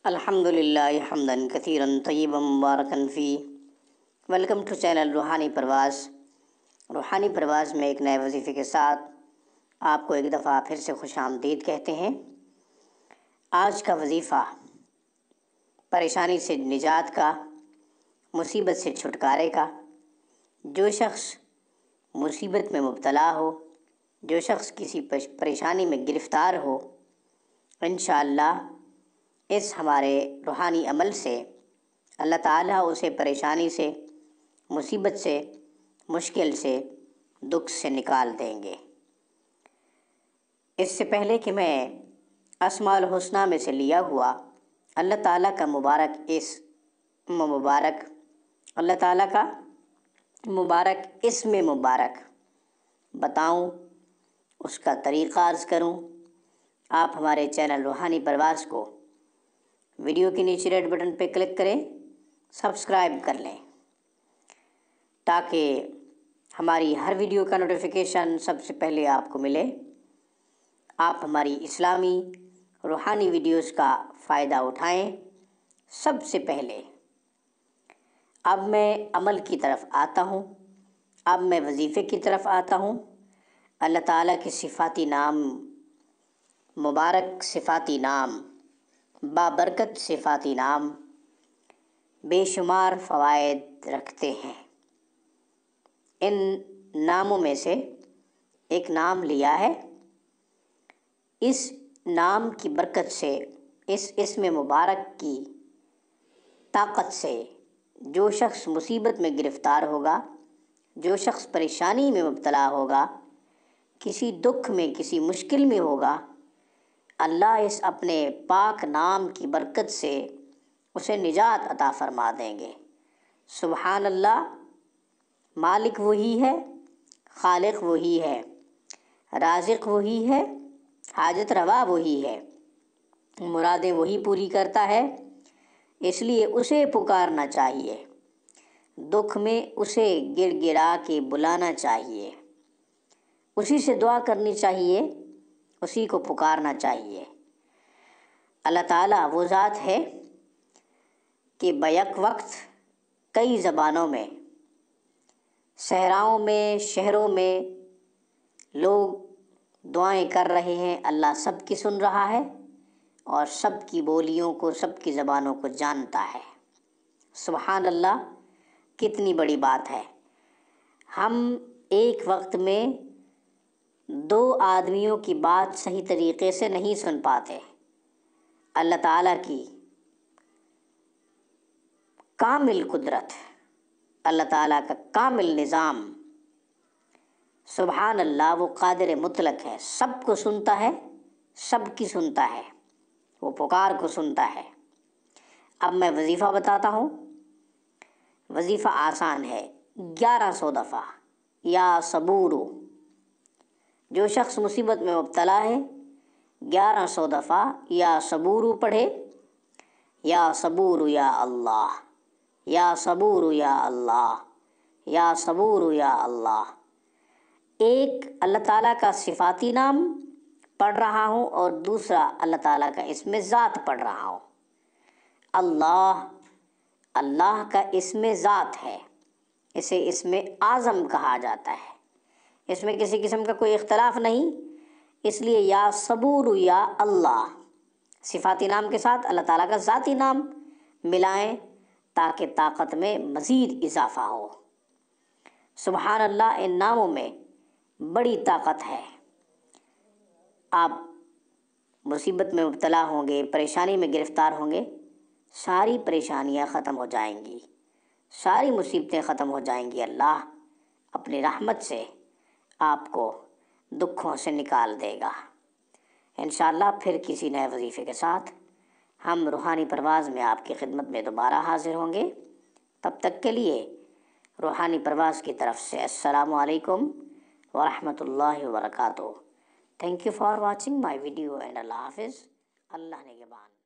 الحمدللہ حمدًا کثیرًا طیبًا مبارکًا فیہ۔ Welcome to channel روحانی پرواز۔ روحانی پرواز میں ایک نئے وظیفے کے ساتھ آپ کو ایک دفعہ پھر سے خوش آمدید کہتے ہیں۔ آج کا وظیفہ پریشانی سے نجات کا، مصیبت سے چھٹکارے کا۔ جو شخص مصیبت میں مبتلا ہو، جو شخص کسی پریشانی میں گرفتار ہو، انشاءاللہ اس ہمارے روحانی عمل سے اللہ تعالیٰ اسے پریشانی سے، مصیبت سے، مشکل سے، دکھ سے نکال دیں گے۔ اس سے پہلے کہ میں اسماء الحسنیٰ میں سے لیا ہوا اللہ تعالیٰ کا مبارک اسم مبارک بتاؤں، اس کا طریقہ عرض کروں، آپ ہمارے چینل روحانی پرواز کو ویڈیو کے نیچے ریڈ بٹن پہ کلک کریں، سبسکرائب کر لیں تاکہ ہماری ہر ویڈیو کا نوٹیفیکیشن سب سے پہلے آپ کو ملے، آپ ہماری اسلامی روحانی ویڈیوز کا فائدہ اٹھائیں سب سے پہلے۔ اب میں عمل کی طرف آتا ہوں، اب میں وظیفے کی طرف آتا ہوں۔ اللہ تعالیٰ کے صفاتی نام، مبارک صفاتی نام، بابرکت صفاتی نام بے شمار فوائد رکھتے ہیں۔ ان ناموں میں سے ایک نام لیا ہے، اس نام کی برکت سے، اس اسم مبارک کی طاقت سے جو شخص مصیبت میں گرفتار ہوگا، جو شخص پریشانی میں مبتلا ہوگا، کسی دکھ میں، کسی مشکل میں ہوگا، اللہ اس اپنے پاک نام کی برکت سے اسے نجات عطا فرما دیں گے۔ سبحان اللہ، مالک وہی ہے، خالق وہی ہے، رازق وہی ہے، حاجت روا وہی ہے، مرادیں وہی پوری کرتا ہے، اس لیے اسے پکارنا چاہیے، دکھ میں اسے گر گرا کے بلانا چاہیے، اسی سے دعا کرنی چاہیے، اسی کو پکارنا چاہیے۔ اللہ تعالیٰ وہ ذات ہے کہ بیک وقت کئی زبانوں میں، صحراؤں میں، شہروں میں لوگ دعائیں کر رہے ہیں، اللہ سب کی سن رہا ہے اور سب کی بولیوں کو، سب کی زبانوں کو جانتا ہے۔ سبحان اللہ، کتنی بڑی بات ہے۔ ہم ایک وقت میں دو آدمیوں کی بات صحیح طریقے سے نہیں سن پاتے۔ اللہ تعالیٰ کی کامل قدرت، اللہ تعالیٰ کا کامل نظام، سبحان اللہ، وہ قادر مطلق ہے، سب کو سنتا ہے، سب کی سنتا ہے، وہ پکار کو سنتا ہے۔ اب میں وظیفہ بتاتا ہوں۔ وظیفہ آسان ہے، 1100 دفعہ یا صبورو۔ جو شخص مصیبت میں مبتلا ہے 1100 دفعہ یا صبورو پڑھے، یا صبورو یا اللہ، یا صبورو یا اللہ، یا صبورو یا اللہ۔ ایک اللہ تعالیٰ کا صفاتی نام پڑھ رہا ہوں اور دوسرا اللہ تعالیٰ کا اسم ذات پڑھ رہا ہوں۔ اللہ، اللہ کا اسم ذات ہے، اسے اسم اعظم کہا جاتا ہے، اس میں کسی قسم کا کوئی اختلاف نہیں، اس لیے یا صبور یا اللہ صفاتی نام کے ساتھ اللہ تعالیٰ کا ذاتی نام ملائیں تاکہ طاقت میں مزید اضافہ ہو۔ سبحان اللہ، ان ناموں میں بڑی طاقت ہے۔ آپ مصیبت میں مبتلا ہوں گے، پریشانی میں گرفتار ہوں گے، ساری پریشانیاں ختم ہو جائیں گی، ساری مصیبتیں ختم ہو جائیں گی۔ اللہ اپنی رحمت سے آپ کو دکھوں سے نکال دے گا۔ انشاءاللہ پھر کسی نئے وظیفے کے ساتھ ہم روحانی پرواز میں آپ کی خدمت میں دوبارہ حاضر ہوں گے۔ تب تک کے لیے روحانی پرواز کی طرف سے السلام علیکم ورحمۃ اللہ وبرکاتہ۔ Thank you for watching my video and اللہ حافظ۔ اللہ نگہبان۔